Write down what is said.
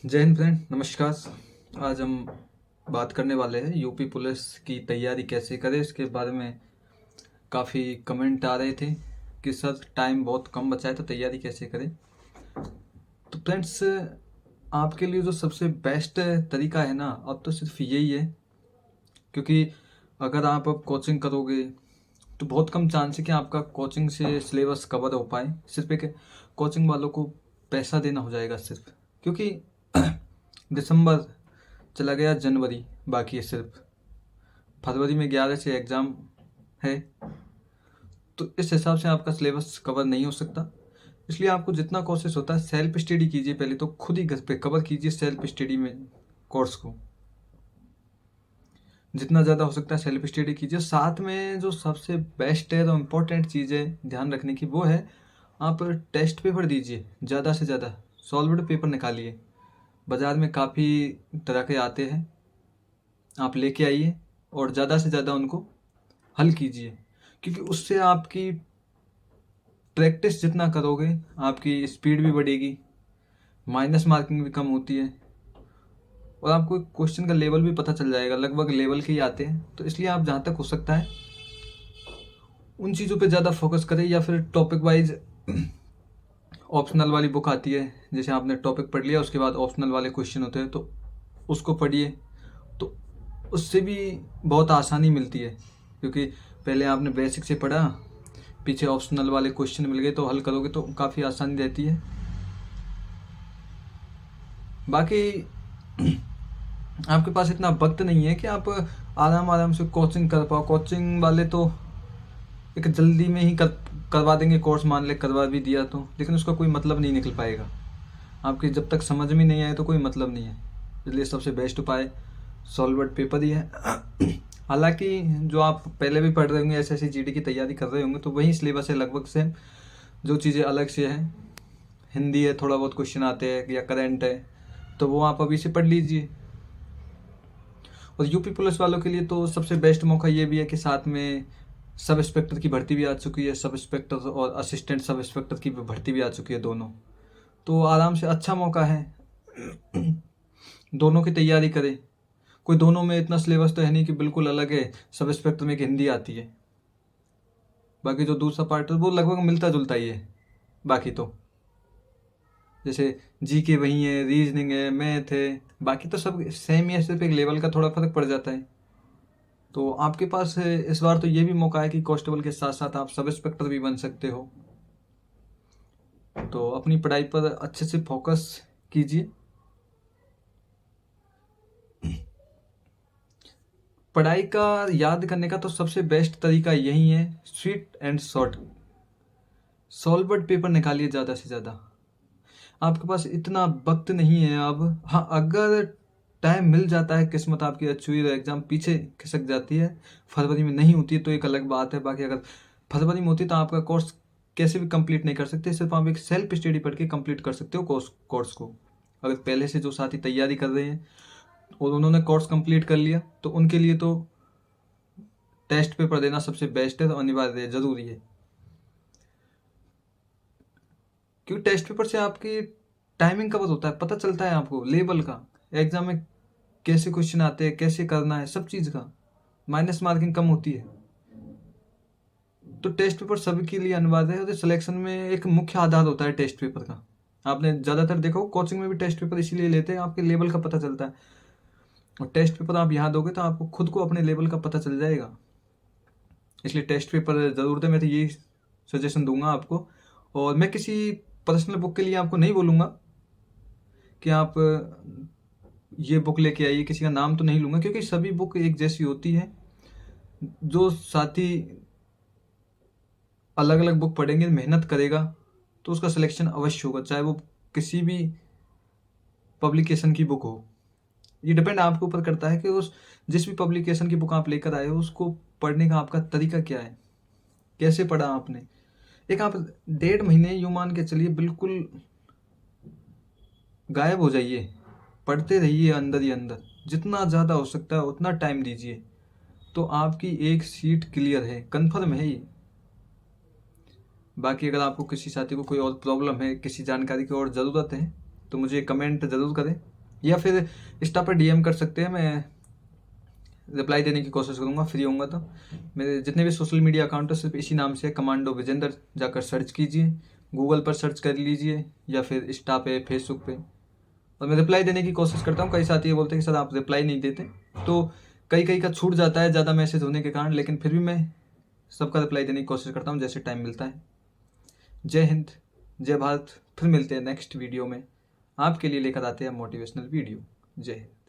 जय हिंद फ्रेंड, नमस्कार। आज हम बात करने वाले हैं यूपी पुलिस की तैयारी कैसे करें। इसके बारे में काफ़ी कमेंट आ रहे थे कि सर टाइम बहुत कम बचा है तो तैयारी कैसे करें। तो फ्रेंड्स, आपके लिए जो सबसे बेस्ट तरीका है ना, अब तो सिर्फ यही है। क्योंकि अगर आप अब कोचिंग करोगे तो बहुत कम चांस है कि आपका कोचिंग से सिलेबस कवर हो पाए। सिर्फ एक कोचिंग वालों को पैसा देना हो जाएगा सिर्फ, क्योंकि दिसंबर चला गया, जनवरी बाकी है सिर्फ। फरवरी में 11 से एग्ज़ाम है, तो इस हिसाब से आपका सिलेबस कवर नहीं हो सकता। इसलिए आपको जितना कोशिश होता है सेल्फ स्टडी कीजिए। पहले तो खुद ही घर पे कवर कीजिए सेल्फ स्टडी में कोर्स को, जितना ज़्यादा हो सकता है सेल्फ स्टडी कीजिए। साथ में जो सबसे बेस्ट है, जो इम्पोर्टेंट चीज़ है ध्यान रखने की, वो है आप टेस्ट पेपर दीजिए। ज़्यादा से ज़्यादा सॉल्व्ड पेपर निकालिए। बाज़ार में काफ़ी तरह के आते हैं, आप लेके आइए और ज़्यादा से ज़्यादा उनको हल कीजिए। क्योंकि उससे आपकी प्रैक्टिस जितना करोगे आपकी स्पीड भी बढ़ेगी, माइनस मार्किंग भी कम होती है और आपको क्वेश्चन का लेवल भी पता चल जाएगा। लगभग लेवल के ही आते हैं, तो इसलिए आप जहाँ तक हो सकता है उन चीज़ों पे ज़्यादा फोकस करें। या फिर टॉपिक वाइज ऑप्शनल वाली बुक आती है, जैसे आपने टॉपिक पढ़ लिया उसके बाद ऑप्शनल वाले क्वेश्चन होते हैं, तो उसको पढ़िए। तो उससे भी बहुत आसानी मिलती है, क्योंकि पहले आपने बेसिक से पढ़ा, पीछे ऑप्शनल वाले क्वेश्चन मिल गए तो हल करोगे तो काफ़ी आसानी रहती है। बाकी आपके पास इतना वक्त नहीं है कि आप आराम आराम से कोचिंग कर पाओ। कोचिंग वाले तो एक जल्दी में ही करवा देंगे कोर्स, मान ले करवा भी दिया तो, लेकिन उसका कोई मतलब नहीं निकल पाएगा। आपके जब तक समझ में नहीं आए तो कोई मतलब नहीं है। इसलिए सबसे बेस्ट उपाय सॉल्वर्ड पेपर ही है। हालांकि जो आप पहले भी पढ़ रहे होंगे, एसएससी जीडी की तैयारी कर रहे होंगे, तो वही सिलेबस है लगभग सेम। जो चीज़ें अलग से हैं, हिंदी है, थोड़ा बहुत क्वेश्चन आते हैं, या करंट है, तो वो आप अभी से पढ़ लीजिए। और यूपी पुलिस वालों के लिए तो सबसे बेस्ट मौका ये भी है कि साथ में सब इंस्पेक्टर की भर्ती भी आ चुकी है। सब इंस्पेक्टर और असिस्टेंट सब इंस्पेक्टर की भर्ती भी आ चुकी है दोनों, तो आराम से अच्छा मौका है। दोनों की तैयारी करें। कोई दोनों में इतना सिलेबस तो है नहीं कि बिल्कुल अलग है। सब इंस्पेक्टर में एक हिंदी आती है, बाकी जो दूसरा पार्ट है वो लगभग मिलता जुलता ही है। बाकी तो जैसे जी के वही है, रीजनिंग है, मैथ है, बाकी तो सब सेम ही है, सिर्फ एक लेवल का थोड़ा फर्क पड़ जाता है। तो आपके पास इस बार तो ये भी मौका है कि कांस्टेबल के साथ साथ आप सब इंस्पेक्टर भी बन सकते हो। तो अपनी पढ़ाई पर अच्छे से फोकस कीजिए। पढ़ाई का याद करने का तो सबसे बेस्ट तरीका यही है, स्वीट एंड शॉर्ट। सॉल्वर्ड पेपर निकालिए ज़्यादा से ज़्यादा। आपके पास इतना वक्त नहीं है अब। हाँ, अगर टाइम मिल जाता है, किस्मत आपकी अच्छी हुई, एग्ज़ाम पीछे खिसक जाती है, फरवरी में नहीं होती है तो एक अलग बात है। बाकी अगर फरवरी में होती तो आपका कोर्स कैसे भी कंप्लीट नहीं कर सकते। सिर्फ आप एक सेल्फ स्टडी पढ़ के कंप्लीट कर सकते हो कोर्स को। अगर पहले से जो साथी तैयारी कर रहे हैं और उन्होंने कोर्स कंप्लीट कर लिया, तो उनके लिए तो टेस्ट पेपर देना सबसे बेस्ट है, तो अनिवार्य है, ज़रूरी है। क्योंकि टेस्ट पेपर से आपकी टाइमिंग कवर होता है, पता चलता है आपको लेवल का, एग्जाम में कैसे क्वेश्चन आते हैं, कैसे करना है, सब चीज़ का माइनस मार्किंग कम होती है। तो टेस्ट पेपर सभी के लिए अनिवार्य है, और सिलेक्शन में एक मुख्य आधार होता है टेस्ट पेपर का। आपने ज़्यादातर देखो कोचिंग में भी टेस्ट पेपर इसीलिए लेते हैं, आपके लेवल का पता चलता है। और टेस्ट पेपर आप यहाँ दोगे तो आपको खुद को अपने लेवल का पता चल जाएगा। इसलिए टेस्ट पेपर ज़रूर दें, मैं तो यही सजेशन दूंगा आपको। और मैं किसी पर्सनल बुक के लिए आपको नहीं बोलूँगा कि आप ये बुक लेके आइए, किसी का नाम तो नहीं लूँगा, क्योंकि सभी बुक एक जैसी होती है। जो साथी अलग अलग बुक पढ़ेंगे, मेहनत करेगा, तो उसका सिलेक्शन अवश्य होगा, चाहे वो किसी भी पब्लिकेशन की बुक हो। ये डिपेंड आपके ऊपर करता है कि उस जिस भी पब्लिकेशन की बुक आप लेकर आए हो, उसको पढ़ने का आपका तरीका क्या है, कैसे पढ़ा आपने। एक आप 1.5 महीने यूँ मान के चलिए बिल्कुल गायब हो जाइए, पढ़ते रहिए अंदर ही अंदर, जितना ज़्यादा हो सकता है उतना टाइम दीजिए, तो आपकी एक सीट क्लियर है, कन्फर्म है ये। बाकी अगर आपको किसी साथी को कोई और प्रॉब्लम है, किसी जानकारी की और ज़रूरत है, तो मुझे कमेंट ज़रूर करें, या फिर इंस्टा पर DM कर सकते हैं, मैं रिप्लाई देने की कोशिश करूँगा फ्री होऊंगा तो। मेरे जितने भी सोशल मीडिया अकाउंट है सिर्फ इसी नाम से, कमांडो विजेंद्र, जाकर सर्च कीजिए, गूगल पर सर्च कर लीजिए या फिर इंस्टा पे, फेसबुक पे, और मैं रिप्लाई देने की कोशिश करता हूँ। कई साथी ये बोलते हैं कि सर आप रिप्लाई नहीं देते, तो कई कई का छूट जाता है ज़्यादा मैसेज होने के कारण, लेकिन फिर भी मैं सबका रिप्लाई देने की कोशिश करता हूँ जैसे टाइम मिलता है। जय हिंद, जय भारत। फिर मिलते हैं नेक्स्ट वीडियो में, आपके लिए लेकर आते हैं मोटिवेशनल वीडियो। जय हिंद।